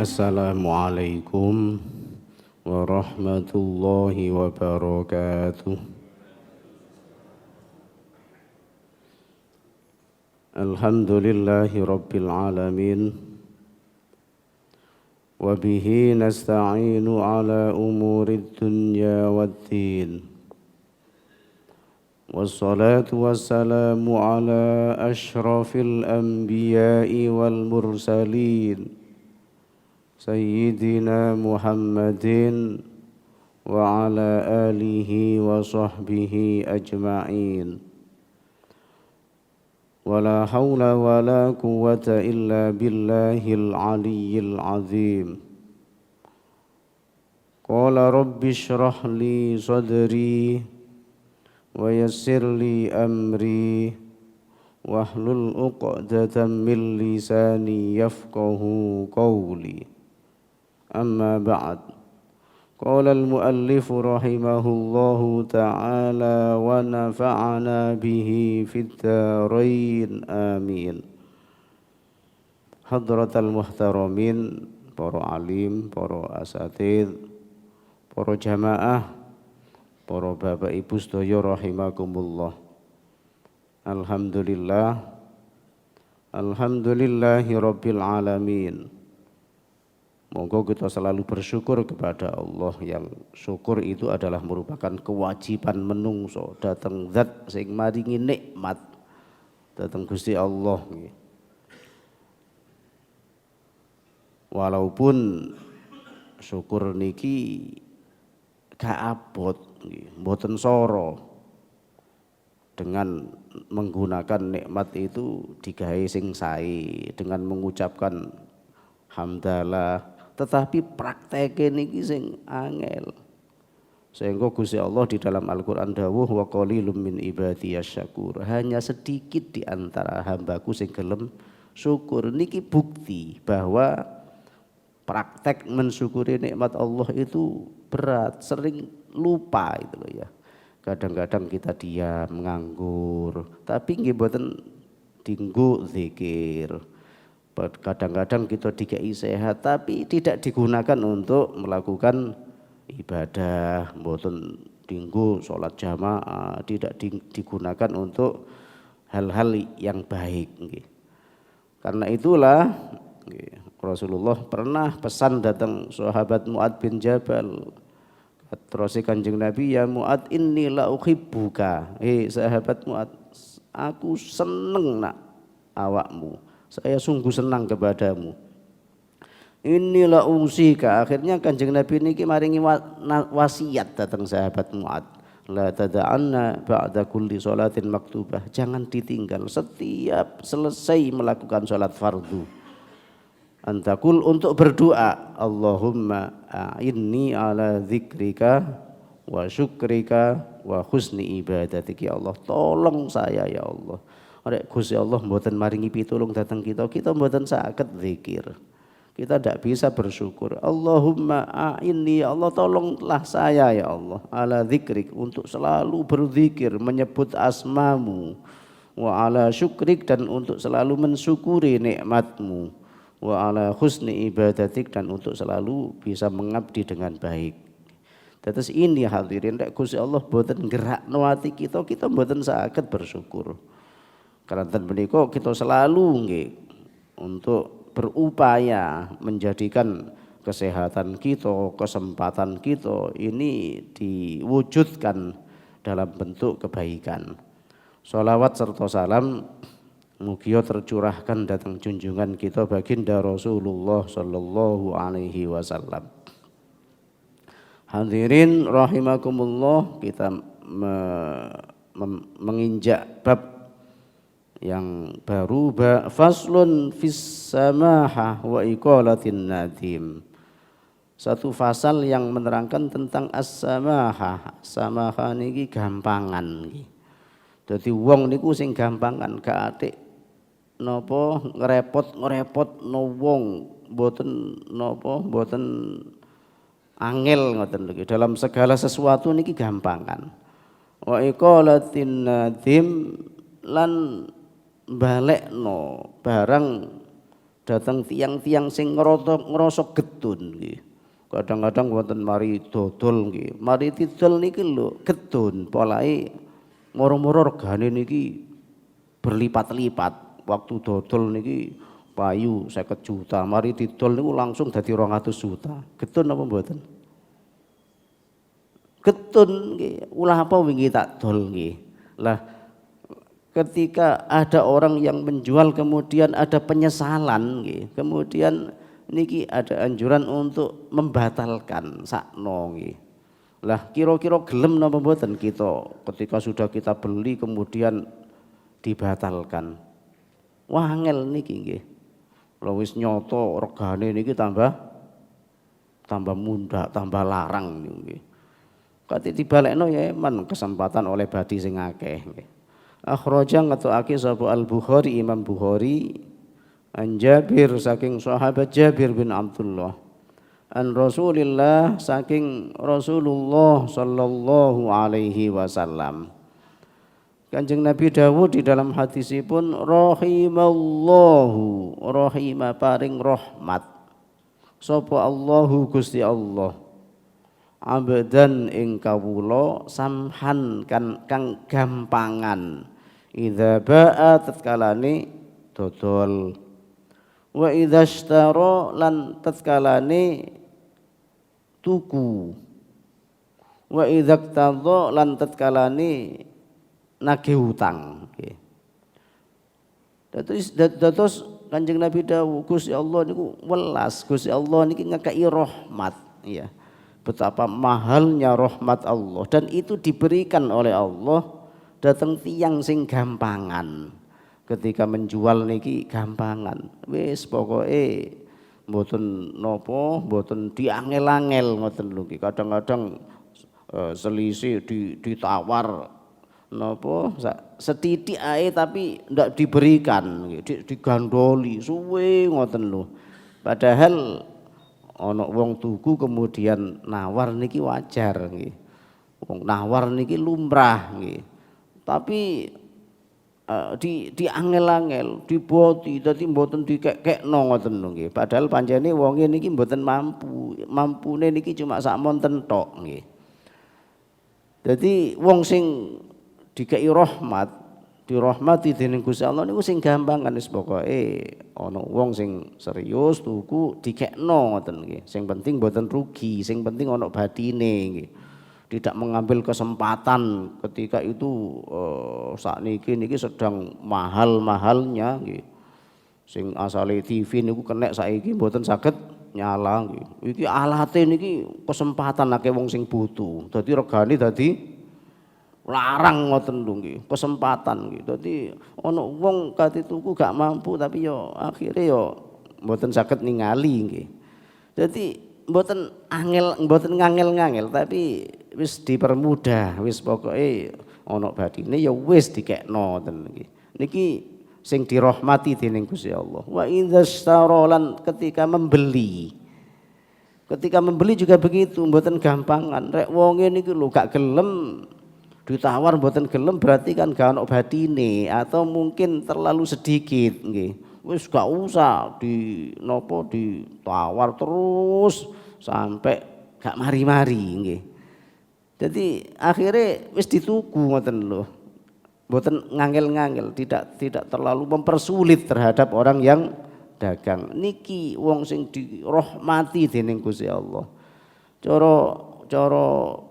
Assalamualaikum warahmatullahi wabarakatuh. Alhamdulillahi rabbil alamin. Wabihi nasta'inu ala umurid dunya waddin. Wassalatu wassalamu ala ashrafil anbiya'i wal mursalin Sayyidina Muhammadin wa ala alihi wa sahbihi ajma'in. Wala hawla wala quwwata illa billahil aliyyil azim. Qala rabbi shrah li sadri wa yassir li amri wahlul uqdatan min lisani yafqahu qawli. Amma ba'd. Qala al-muallif rahimahullahu ta'ala wa nafa'ana bihi fid dharain amin. Hadratal muhtaramin, para alim, para asatidz, para jamaah, para bapak ibu sedaya rahimakumullah. Alhamdulillahi rabbil alamin. Monggo kita selalu bersyukur kepada Allah, yang syukur itu adalah merupakan kewajiban menungso datang zat sing maringi nikmat, datang Gusti Allah. Walaupun syukur niki gak abot, mboten soro, dengan menggunakan nikmat itu digawe sing sae, dengan mengucapkan hamdalah. Tetapi prakteknya niki sing angel. Sehingga Gusti Allah di dalam Al-Qur'an dawuh wa qalilum min ibadiyasy syakur. Hanya sedikit di antara hambaku sing gelem syukur. Niki bukti bahwa praktek mensyukuri nikmat Allah itu berat, sering lupa itu loh ya. Kadang-kadang kita diam, nganggur, tapi nggih mboten dinggo zikir. Kadang-kadang kita dikai sehat tapi tidak digunakan untuk melakukan ibadah, mboten dinggo sholat jamaah, tidak digunakan untuk hal-hal yang baik. Karena itulah Rasulullah pernah pesan datang sahabat Mu'ad bin Jabal. Terus Kanjeng Nabi, ya Mu'ad inni la uhibbuka. Sahabat Mu'ad, aku seneng nak awakmu. Saya sungguh senang kepadamu. Inilah usika. Akhirnya Kanjeng Nabi niki maringi wasiat datang sahabat Mu'ad. La tada'anna ba'da kulli sholatin maktubah. Jangan ditinggal setiap selesai melakukan sholat fardu. Antakul, untuk berdoa, Allahumma a'inni ala dzikrika wa syukrika wa husni ibadatik. Ya Allah, tolong saya ya Allah. Arek Gusti Allah mboten maringi pitulung datang kita mboten saged zikir. Kita tidak bisa bersyukur. Allahumma a'inni, ya Allah tolonglah saya ya Allah, ala dzikrik, untuk selalu berzikir, menyebut asmamu, wa ala syukrik, dan untuk selalu mensyukuri nikmatmu, wa ala husni ibadatik, dan untuk selalu bisa mengabdi dengan baik. Terus ini hadirin, Gusti Allah mboten gerakno ati kita mboten saged bersyukur. Karena menika kita selalu untuk berupaya menjadikan kesehatan kita, kesempatan kita ini diwujudkan dalam bentuk kebaikan. Sholawat serta salam mugia tercurahkan datang junjungan kita baginda Rasulullah sallallahu alaihi wasallam. Hadirin rahimakumullah, kita menginjak bab yang baru, faslun fis samahah wa iqalatin nadim. Satu fasal yang menerangkan tentang as-samahah. Samahah niki gampangan niki. Dadi wong niku sing gampangan, gak atik napa ngrepot no wong, mboten angel ngoten lho. Dalam segala sesuatu niki gampangan. Wa iqalatin nadim, lan balekno barang Datang tiang-tiang sing ngrasa getun nggih. Kadang-kadang wonten mari dodol nggih. Mari didol niki lho getun polahe moro-moro regane niki berlipat-lipat. Waktu dodol niki payu 50 juta, mari didol niku langsung dadi 200 juta. Getun apa mboten? Getun nggih. Ulah apa wingi tak dol nggih. Lah ketika ada orang yang menjual kemudian ada penyesalan nggih. Kemudian niki ada anjuran untuk membatalkan sakno nggih. Lah kira-kira gelem napa mboten kita ketika sudah kita beli kemudian dibatalkan. Wah angel niki nggih. Lha wis nyoto regane niki tambah mundak, tambah larang nggih. Kate dibalekno ya eman kesempatan oleh badi sing akeh nggih. Akhraja ngetokake sapa Al-Bukhari Imam Bukhari an Jabir saking sahabat Jabir bin Abdullah an Rasulillah saking Rasulullah sallallahu alaihi wasallam. Kanjeng Nabi dawuh di dalam hadisipun rahimallahu rahima paring rahmat sapa Allahu Gusti Allah abdan ing kawula samhan kang gampangan idza ba'a tatkalane dodol wa idza ishtara lan tatkalane tuku wa idza iqtadha lan tatkalane nagih hutang nggih. Dados Kanjeng Nabi dawuh Gusti Allah niku welas, Gusti Allah niki ngekeki rahmat ya. Betapa mahalnya rahmat Allah dan itu diberikan oleh Allah datang tiang sing gampangan. Ketika menjual niki gampangan. Wis pokoke mboten napa, mboten diangel-angel ngoten lho. Kadang-kadang selisih ditawar napa setitik ae tapi ndak diberikan, digandoli suwe ngoten lho. Padahal ana wong tuku kemudian nawar niki wajar nggih. Wong nawar niki lumrah nggih. Tapi diangel-angel, diboti dadi mboten dikekekno ngoten lho nggih. Padahal pancene wonge niki mboten mampu. Mampune niki cuma sak monten tok nggih. Dadi wong sing dikei rahmat, dirahmati dening Gusti Allah niku sing gampangan wis pokoke ana wong sing serius tuku dikekno ngoten nggih. Sing penting mboten rugi, sing penting ana batine nggih. Tidak mengambil kesempatan ketika itu sakniki niki sedang mahal-mahalnya nggih. Sing asale TV niku kenek saiki mboten saged nyala nggih. Iki alate niki kesempatan akeh wong sing butuh. Dadi regane dadi larang ngoten lho nggih, kesempatan nggih. Dadi ana wong kate tuku gak mampu tapi yo akhire yo mboten saged ningali nggih. Dadi mboten ngangel-ngangel tapi wis dipermudah, wis pokoke ana badine ya wis dikekno ngoten nggih. Niki sing dirahmati dening Gusti Allah. Wa idzastara lan ketika membeli. Ketika membeli juga begitu, mboten gampangan. Rek wonge niki lho gak gelem ditawar mboten gelem berarti kan gak ono batine atau mungkin terlalu sedikit nggih. Wis gak usah ditawar terus sampai gak mari-mari nggih. Jadi akhirnya wis dituku ngoten lho. Mboten ngangel-ngangel, tidak terlalu mempersulit terhadap orang yang dagang. Niki wong sing dirahmati dening Gusti Allah. Cara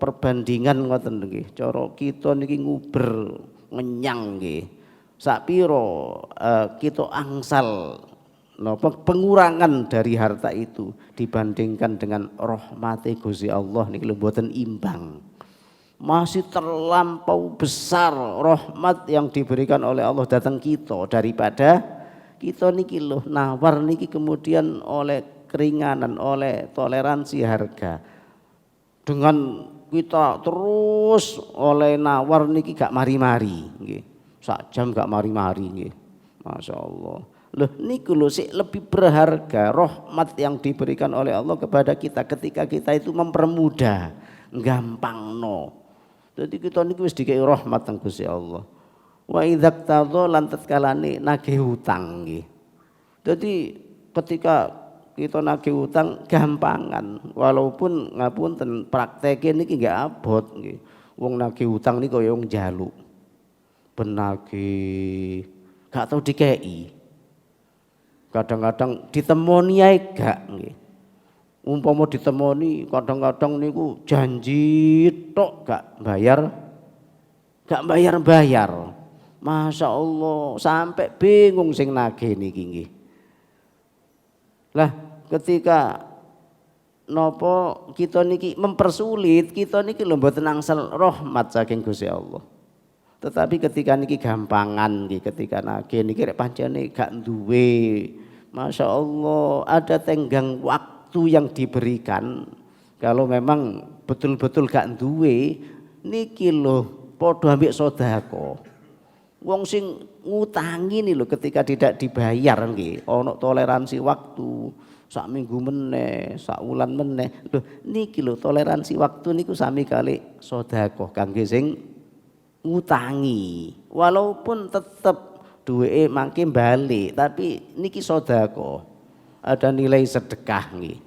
perbandingan ngoten nggih. Cara kita niki nguber ngenyang nggih. Sakpira kita angsal napa pengurangan dari harta itu dibandingkan dengan rahmate Gusti Allah niki lho mboten imbang. Masih terlampau besar rahmat yang diberikan oleh Allah datang kita daripada kita niki lho nawar niki kemudian oleh keringanan, oleh toleransi harga. Dengan kita terus oleh nawar niki gak mari-mari nggih. Sak jam gak mari-mari nggih. Masyaallah. Loh niku lho sik lebih berharga rahmat yang diberikan oleh Allah kepada kita ketika kita itu mempermudah, gampangno. Jadi kita niki wis dikei rahmat teng Gusti Allah. Wa idzaqtadha lan tatkalane nagih hutang nggih. Dadi ketika kita nagih utang gampangan, walaupun ngapunten prakteknya niki nggak abot nggih. Wong nagih utang niki kaya wong njaluk. Benagih gak tau dikei. Kadang-kadang ditemoni ae gak nggih. Umpama ditemoni kadang-kadang niku janji tok gak bayar. Masya Allah sampai bingung sing nagih niki nggih. Lah ketika nopo kita niki mempersulit, kita niki lho mboten angsal rahmat saking Gusti Allah. Tetapi ketika niki gampangan nggih, ketika nagih niki rek pancene gak duwe, Masya Allah ada tenggang waktu yang diberikan. Kalau memang betul-betul gak duwe niki lho padha ambek sedekah. Wong sing ngutangi nih lho ketika tidak dibayar nggih ana toleransi waktu sak minggu meneh, sak wulan meneh. Lho niki lho toleransi waktu niku sami kali sedekah kangge sing ngutangi. Walaupun tetep duweke mangke balik, tapi niki sedekah. Ada nilai sedekah nggih.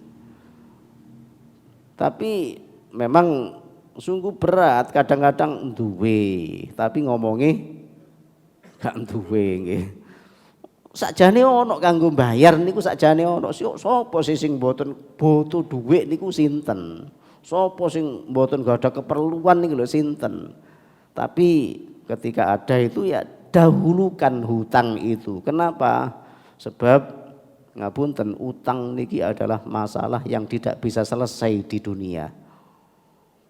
Tapi memang sungguh berat kadang-kadang duwe, tapi ngomongi gak duwe nggih. Sakjane ana kanggo bayar niku sakjane ana. Sapa sing mboten butuh dhuwit niku sinten? Sapa sing mboten gak ada keperluan niku lho sinten? Tapi ketika ada itu ya dahulukan hutang itu. Kenapa? Sebab ngapunten utang niki adalah masalah yang tidak bisa selesai di dunia.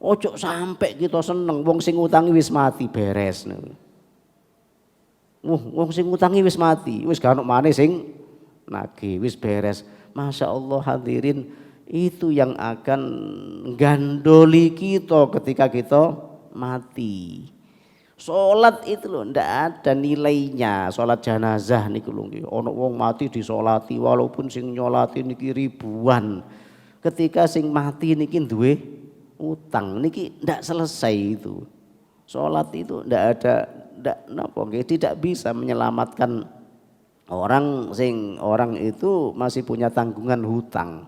Ojo sampai kita seneng wong sing utangi wis mati beres. Wong sing utangi wis mati, wis gak ono maneh sing nagih, wis beres. Masya Allah hadirin, itu yang akan gandoli kita ketika kita mati. Salat itu loh ndak ada nilainya. Salat jenazah niku lho nggih. Ana wong mati disolati walaupun sing nyolati niki ribuan. Ketika sing mati niki duwe utang niki ndak selesai itu. Salat itu ndak ada napa nggih tidak bisa menyelamatkan orang itu masih punya tanggungan hutang.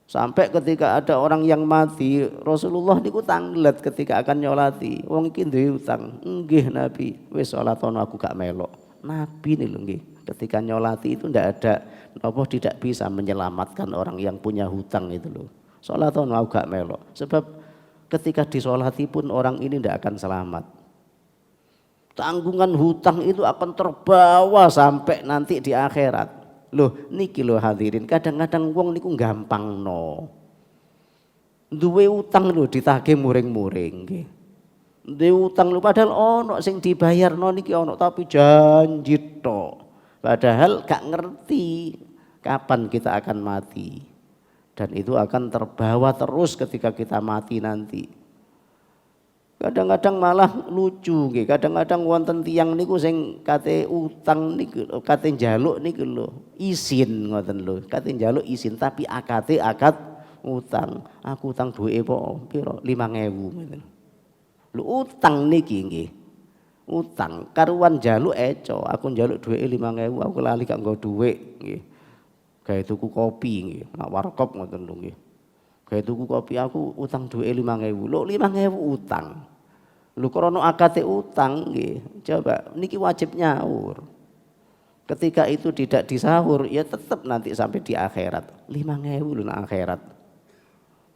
Sampai ketika ada orang yang mati, Rasulullah niku tanglet ketika akan nyolati. Wong iki duwe utang. Nggih Nabi, wis salatono aku gak melok. Nabi nih lho nggih, ketika nyolati itu tidak bisa menyelamatkan orang yang punya hutang itu loh. Salatono aku gak melok. Sebab ketika disolati pun orang ini tidak akan selamat. Tanggungan hutang itu akan terbawa sampai nanti di akhirat. Loh niki lho hadirin, kadang-kadang wong niku gampangno. Duwe utang lho ditagih muring-muring nggih. Duwe utang lho padahal ono sing dibayarno niki ono tapi janji tok. Padahal gak ngerti kapan kita akan mati. Dan itu akan terbawa terus ketika kita mati nanti. Kadang-kadang malah lucu nggih, kadang-kadang wonten tiyang niku sing kate utang niku kate njaluk niku lho isin ngoten lho, kate njaluk isin tapi akad utang. Aku utang duweke po pira 5.000 ngoten. Lho utang niki nggih. Utang karuan njaluk eco, aku njaluk duweke 5.000 aku lali gak nggo dhuwit nggih. Gawe tuku kopi nggih, nak warkop ngoten lho nggih. Gawe tuku kopi aku utang duweke 5.000. Lho 5.000 utang. Lu krono akate utang nggih. Coba niki wajib nyaur. Ketika itu tidak disahur ya tetap nanti sampai di akhirat. 5.000 lho nang akhirat.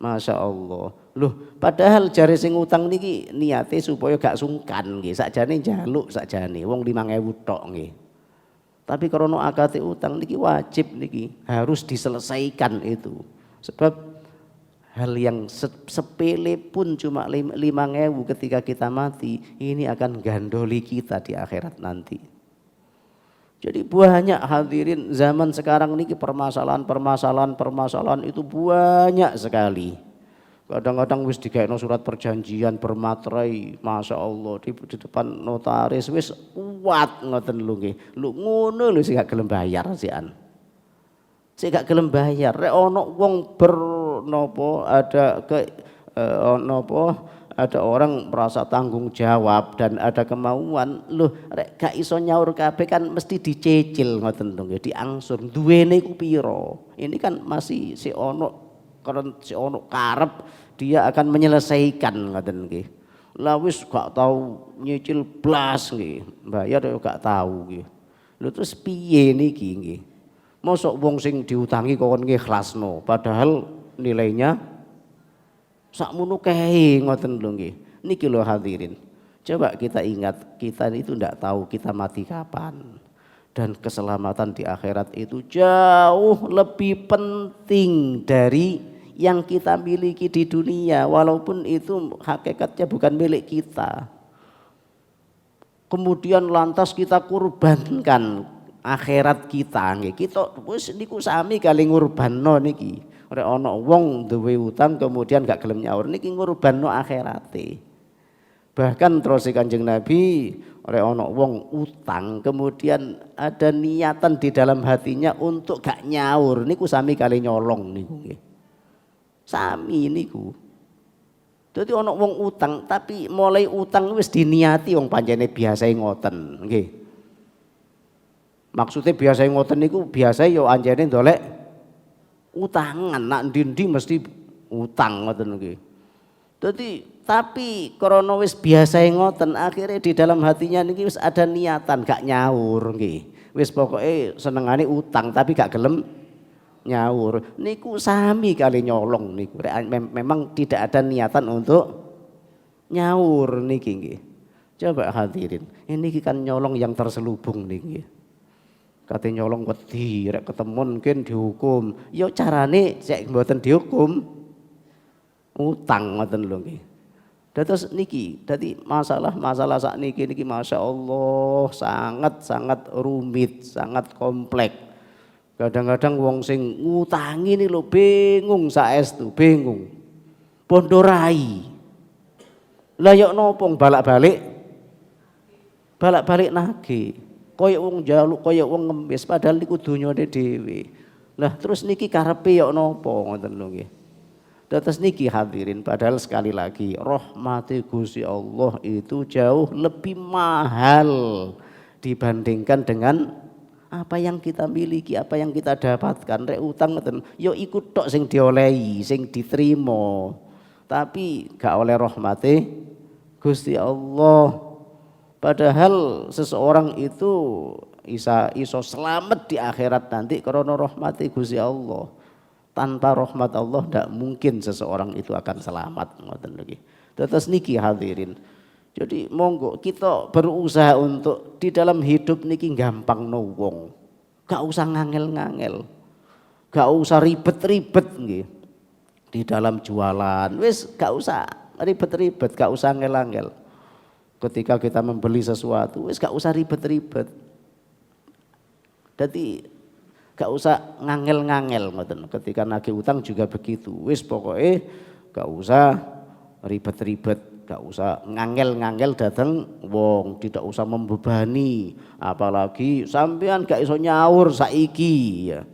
Masya Allah. Loh padahal jare sing utang niki niate supaya gak sungkan nggih. Sakjane njaluk sakjane wong 5.000 tok nggih. Tapi krono akate utang niki wajib niki harus diselesaikan itu. Sebab hal yang sepele pun cuma 5.000 ketika kita mati ini akan gandoli kita di akhirat nanti. Jadi banyak hadirin zaman sekarang ini permasalahan itu banyak sekali. Kadang-kadang wis digaekno surat perjanjian bermaterai, Masya Allah di depan notaris wis kuat ngoten lho nggih. Lho ngono lho sing gak gelem bayar sian. Sing gak gelem bayar rek ana wong ada orang merasa tanggung jawab dan ada kemauan, loh rek gak iso nyaur kabeh kan mesti dicicil ngoten lho nggih, diangsur duwene ku pira. Ini kan masih si ono karep dia akan menyelesaikan ngoten nggih. Lah wis gak tahu nyicil blas nggih, bayar yo gak tahu nggih. Lho terus piye niki nggih? Mosok wong sing diutangi kok ngikhlasno padahal nilainya sakmono kae ngoten lho nggih. Niki lho hadirin. Coba kita ingat, kita itu tidak tahu kita mati kapan. Dan keselamatan di akhirat itu jauh lebih penting dari yang kita miliki di dunia, walaupun itu hakikatnya bukan milik kita. Kemudian lantas kita kurbankan akhirat kita nggih. Kita wis niku sami kali ngurbanno niki. Ora ana wong duwe utang kemudian gak gelem nyaur niki ngurbanno akhirate. Bahkan terus Kanjeng Nabi, ora ana wong utang kemudian ada niatan di dalam hatinya untuk gak nyaur niku sami kali nyolong niku nggih. Sami niku. Dadi ana wong utang tapi mulai utang wis diniati wong pancene biasae ngoten nggih. Maksudnya biasae ngoten niku biasa ya anjene ndolek utangan nak ndi-ndi mesti utang ngoten nggih. Dadi tapi krana wis biasae ngoten akhirnya di dalam hatinya niki wis ada niatan gak nyaur nggih. Wis pokoke senengane utang tapi gak gelem nyaur. Niku sami kali nyolong niku. Memang tidak ada niatan untuk nyaur niki nggih. Coba hadirin, ini kan nyolong yang terselubung niki. Kate nyolong wedi rek ketemu mungkin dihukum. Ya carane sik mboten dihukum utang ngoten lho nggih. Dados niki dadi masalah sakniki niki masyaallah sangat rumit, sangat kompleks. Kadang-kadang wong sing ngutangi ini lho bingung saestu, bingung. Bondo rai. Lah yo nopo balak-balik nagih. Kaya wong jaluk, kaya wong ngemis padahal niku dunyane dhewe. Lah terus niki karepe yo napa ngoten lho nggih. Dados niki hadirin padahal sekali lagi rahmati Gusti Allah itu jauh lebih mahal dibandingkan dengan apa yang kita miliki, apa yang kita dapatkan. Rek utang ngoten yo ikut tok sing diolehi, sing diterima. Tapi gak oleh rahmati Gusti Allah. Padahal seseorang itu iso selamat di akhirat nanti karena rahmati Gusti Allah. Tanpa rahmat Allah tidak mungkin seseorang itu akan selamat. Terus niki hadirin. Jadi monggo kita berusaha untuk di dalam hidup niki gampang no wong. Gak usah ngangel-ngangel. Gak usah ribet-ribet nggih. Di dalam jualan wis gak usah ribet-ribet, gak usah ngel-ngel. Ketika kita membeli sesuatu, wis gak usah ribet-ribet. Jadi gak usah ngangel-ngangel ngoten. Ketika nagih utang juga begitu. Wis pokoknya gak usah ribet-ribet, gak usah ngangel-ngangel dateng wong, tidak usah membebani. Apalagi sampean gak iso nyaur saiki ya.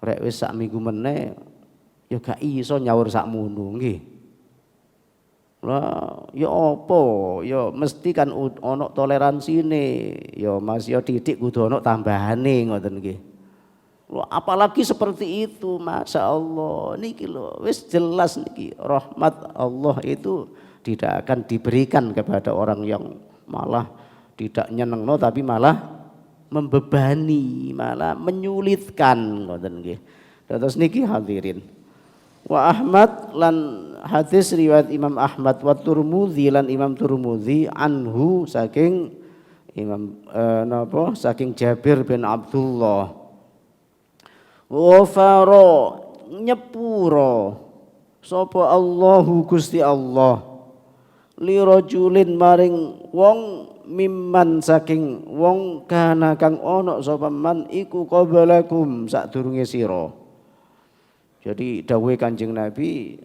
Rek wis sak minggu meneh ya gak iso nyaur sakmono nggih. Lah ya apa ya mesti kan ono toleransine ya Mas ya titik kudu ono tambahane ngoten nggih. Lho apalagi seperti itu masyaallah niki lho wis jelas niki rahmat Allah itu tidak akan diberikan kepada orang yang malah tidak nyenengno tapi malah membebani, malah menyulitkan ngoten nggih. Terus niki hadirin. Wa Ahmad lan hadis riwayat Imam Ahmad wa Turmudzi lan Imam Turmudzi anhu saking Imam saking Jabir bin Abdullah ghafara nyepuro sapa Allahu Gusti Allah li rajulin maring wong mimman saking wong kana kang ana sapa man iku qablakum sadurunge sira. Jadi dawuhe Kanjeng Nabi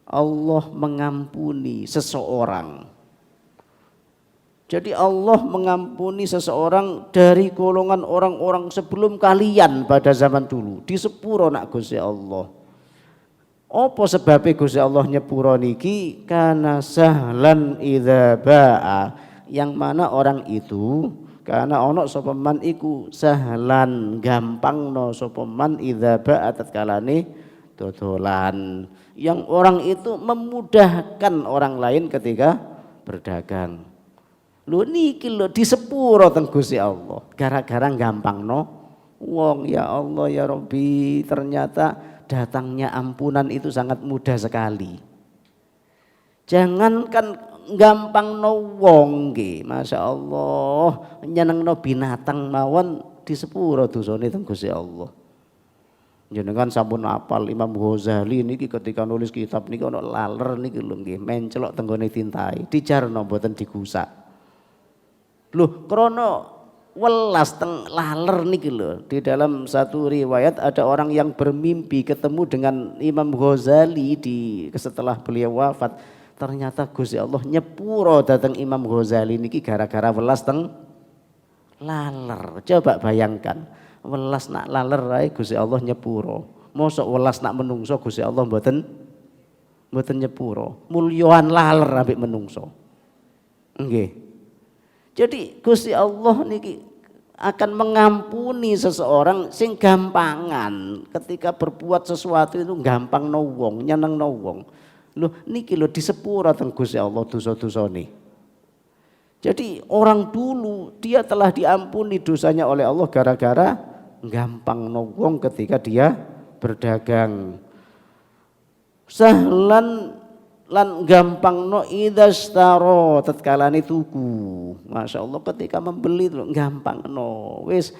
Allah mengampuni seseorang. Jadi Allah mengampuni seseorang dari golongan orang-orang sebelum kalian pada zaman dulu. Di sepuro nak Gusti Allah. Apa sebabe Gusti Allah nyepuro niki? Kana sahlan idza ba'a, yang mana orang itu karena ono sapa man iku sahlan gampangno sapa man idza ba'a tatkalane dodolan, yang orang itu memudahkan orang lain ketika berdagang. Lho niki lho disepuro teng Gusti Allah gara-gara gampangno wong. Ya Allah ya Rabbi, ternyata datangnya ampunan itu sangat mudah sekali. Jangankan gampang no wong nggih, Masya Allah, nyeneng no binatang mawon disepuro dosane teng Gusti Allah. Jenengan sampun apal Imam Ghazali niki ketika nulis kitab niki ana laler niki lho nggih, mencelok teng gone tintai, dijarno mboten digusak. Loh krana welas teng laler niki lho. Di dalam satu riwayat ada orang yang bermimpi ketemu dengan Imam Ghazali setelah beliau wafat. Ternyata Gusti Allah nyepuro datang Imam Ghazali niki gara-gara welas teng laler. Coba bayangkan, welas nak laler ae Gusti Allah nyepuro. Mosok welas nak menungso Gusti Allah mboten nyepuro. Mulyoan laler ambek menungso. Nggih. Jadi Gusti Allah niki akan mengampuni seseorang sing gampangan ketika berbuat sesuatu itu gampang no wong, nyeneng no wong. Loh niki lho disepuro teng Gusti Allah dosa-dosane. Jadi orang dulu dia telah diampuni dosanya oleh Allah gara-gara gampang no wong ketika dia berdagang. Sahlan lan gampang no idastaro tatkalane tuku. Masya Allah ketika membeli itu gampang no, wis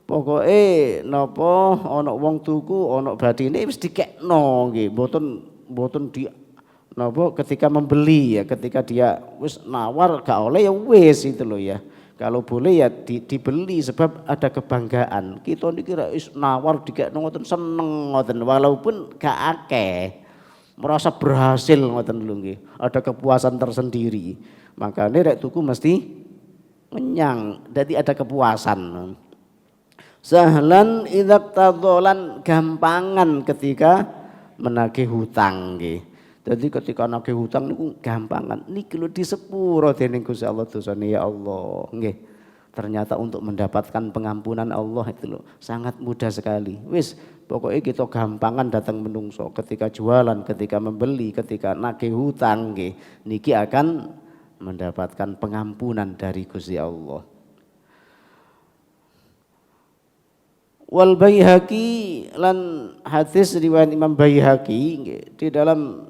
pokoknya napa ana wong tuku ana badine wis dikekno nggih, mboten di napa ketika membeli ya, ketika dia wis nawar gak oleh ya wis itu loh ya. Kalau boleh ya dibeli sebab ada kebanggaan. Kita niki wis nawar dikekno ngoten seneng ngoten walaupun gak akeh. Merasa berhasil ngoten lho nggih, ada kepuasan tersendiri. Makanya rek tuku mesti menyang, jadi ada kepuasan. Sahlan idza tadzolan, gampangan ketika menagih hutang nggih. Jadi ketika nagih hutang niku gampangan. Niki lho disepuro dening Gusti Allah dosane ya Allah nggih. Ternyata untuk mendapatkan pengampunan Allah itu loh sangat mudah sekali. Wis pokoknya kita gampangan datang menungso ketika jualan, ketika membeli, ketika nagih hutang nggih, niki akan mendapatkan pengampunan dari Gusti Allah. Wal Baihaqi lan hadis riwayat Imam Baihaqi nggih, di dalam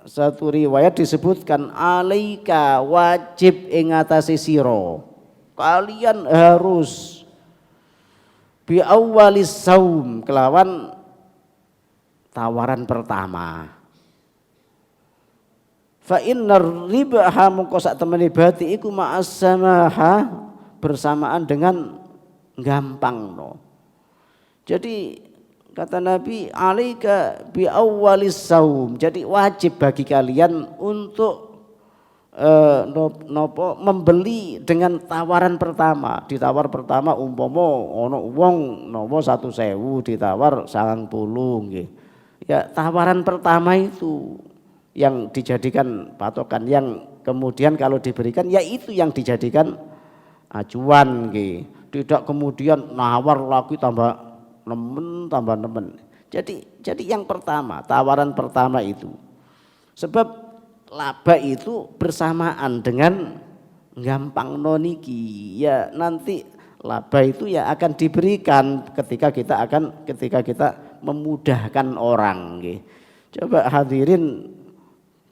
satu riwayat disebutkan alaika wajib ing atase sira. Kalian harus bi awwalis saum kelawan tawaran pertama. Fa innar ribaha mungko sak temene bati iku ma'as samaha, bersamaan dengan gampang no. Jadi kata Nabi alaika bi awwalis saum, jadi wajib bagi kalian untuk membeli dengan tawaran pertama. Ditawar pertama umpama ono wong nopo 1.000 ditawar 90 nggih. Ya tawaran pertama itu yang dijadikan patokan, yang kemudian kalau diberikan ya itu yang dijadikan acuan nggih. Tidak kemudian nawar lagi tambah nemen. Jadi yang pertama, tawaran pertama itu. Sebab laba itu bersamaan dengan gampang noniki. Ya nanti laba itu ya akan diberikan ketika kita memudahkan orang nggih. Coba hadirin,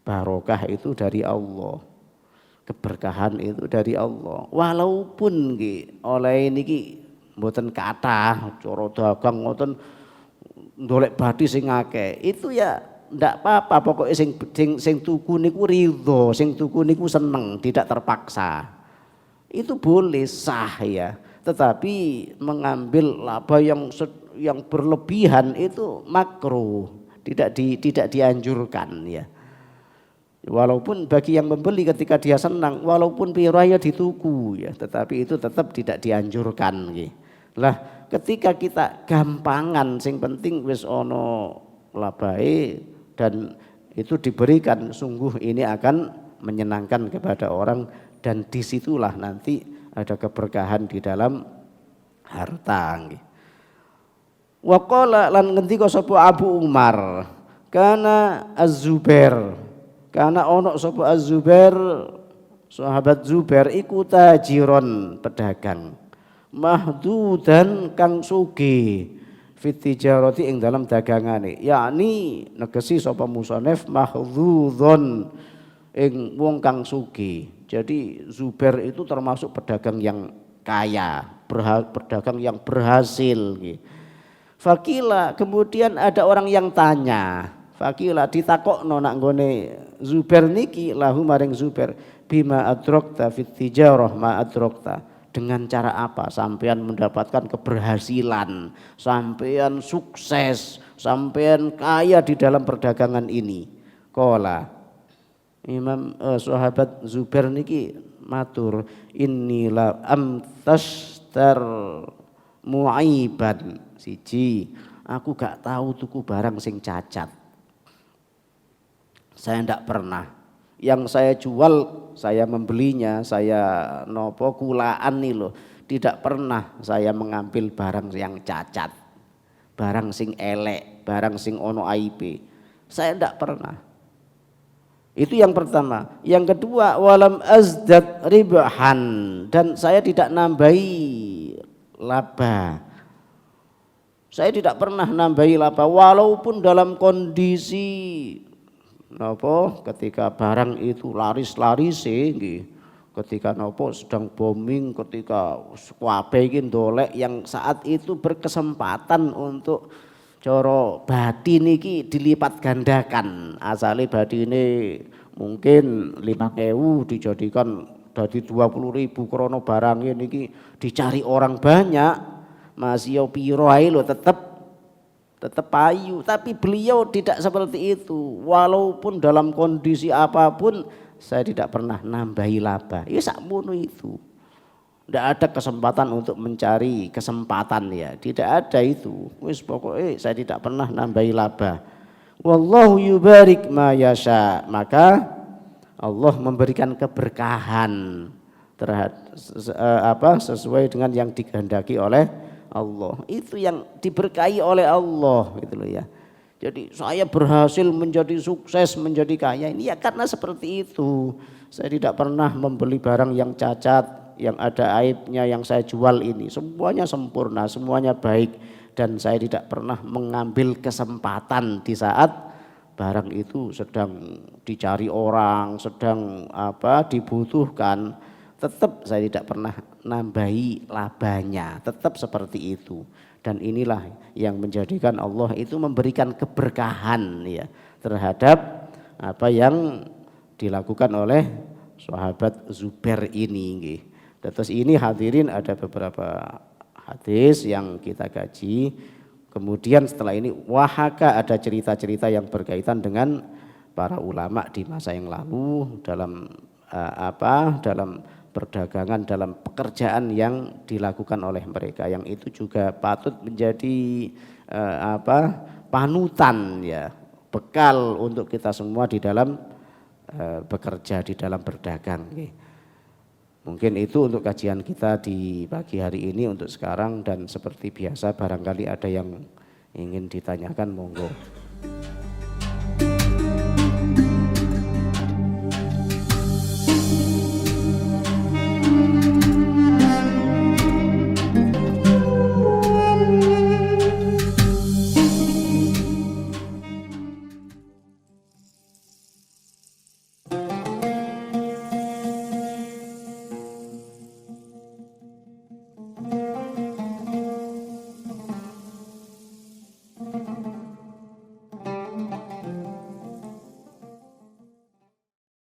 barokah itu dari Allah. Keberkahan itu dari Allah. Walaupun nggih oleh niki mboten kathah cara dagang ngoten ndolek bathi sing akeh. Itu ya ndak apa-apa, pokoknya sing tuku niku ridho, sing tuku niku seneng, tidak terpaksa. Itu boleh sah ya. Tetapi mengambil laba yang berlebihan itu makruh, tidak dianjurkan ya. Walaupun bagi yang membeli ketika dia senang, walaupun piraya dituku ya, tetapi itu tetap tidak dianjurkan nggih. Lah ketika kita gampangan, sing penting wis ana labahe dan itu diberikan, sungguh ini akan menyenangkan kepada orang dan disitulah nanti ada keberkahan di dalam harta. Wa qala lan ngendika sapa Abu Umar, kana Az-Zubair, kana ono sapa Az-Zubair, sahabat Zubair iku tajiron pedagang, mahdudan kang sugih, fit tijarati ing dalam dagangane, yakni negesi sapa musannif mahdzudun ing wong kang sugih. Jadi Zubair itu termasuk pedagang yang kaya, pedagang yang berhasil. Fakila, kemudian ada orang yang tanya, fakila ditakokno nak nggone Zubair niki lahu maring Zubair, bima adrokta fit tijarah ma adrokta, dengan cara apa sampean mendapatkan keberhasilan, sampean sukses, sampean kaya di dalam perdagangan ini. Qala Imam sahabat Zubair niki matur, innila amtastar muaiban, siji aku gak tahu tuku barang sing cacat, saya ndak pernah. Yang saya jual, saya membelinya, saya nopo kulaan nih loh, tidak pernah saya mengambil barang yang cacat, barang sing elek, barang sing ono aib, saya ndak pernah. Itu yang pertama. Yang kedua, walam azdad ribahan, dan saya tidak nambahi laba. Saya tidak pernah nambahi laba walaupun dalam kondisi nopo ketika barang itu laris-laris ketika nopo sedang booming, ketika kabeh iki ndolek, yang saat itu berkesempatan untuk coro batin niki dilipat gandakan. Asale batine mungkin 5.000 dijadikan dari 20.000 krono barang niki dicari orang banyak. Masih piro ae lho tetap payu, tapi beliau tidak seperti itu. Walaupun dalam kondisi apapun saya tidak pernah nambahi laba. Ya sakmono itu. Tidak ada kesempatan untuk mencari kesempatan ya, tidak ada itu. Wis pokoknya saya tidak pernah nambahi laba. Wallahu yubarik ma yasha, maka Allah memberikan keberkahan terhadap sesuai dengan yang dikehendaki oleh Allah. Itu yang diberkahi oleh Allah gitu loh ya. Jadi saya berhasil menjadi sukses, menjadi kaya ini ya karena seperti itu. Saya tidak pernah membeli barang yang cacat, yang ada aibnya, yang saya jual ini semuanya sempurna, semuanya baik, dan saya tidak pernah mengambil kesempatan di saat barang itu sedang dicari orang, sedang dibutuhkan. Tetap saya tidak pernah nambahi labanya, tetap seperti itu. Dan inilah yang menjadikan Allah itu memberikan keberkahan ya terhadap apa yang dilakukan oleh sahabat Zubair ini. Terus ini hadirin ada beberapa hadis yang kita kaji. Kemudian setelah ini wahaka ada cerita-cerita yang berkaitan dengan para ulama di masa yang lalu dalam dalam perdagangan, dalam pekerjaan yang dilakukan oleh mereka, yang itu juga patut menjadi panutan ya, bekal untuk kita semua di dalam bekerja, di dalam berdagang. Mungkin itu untuk kajian kita di pagi hari ini untuk sekarang, dan seperti biasa barangkali ada yang ingin ditanyakan, monggo.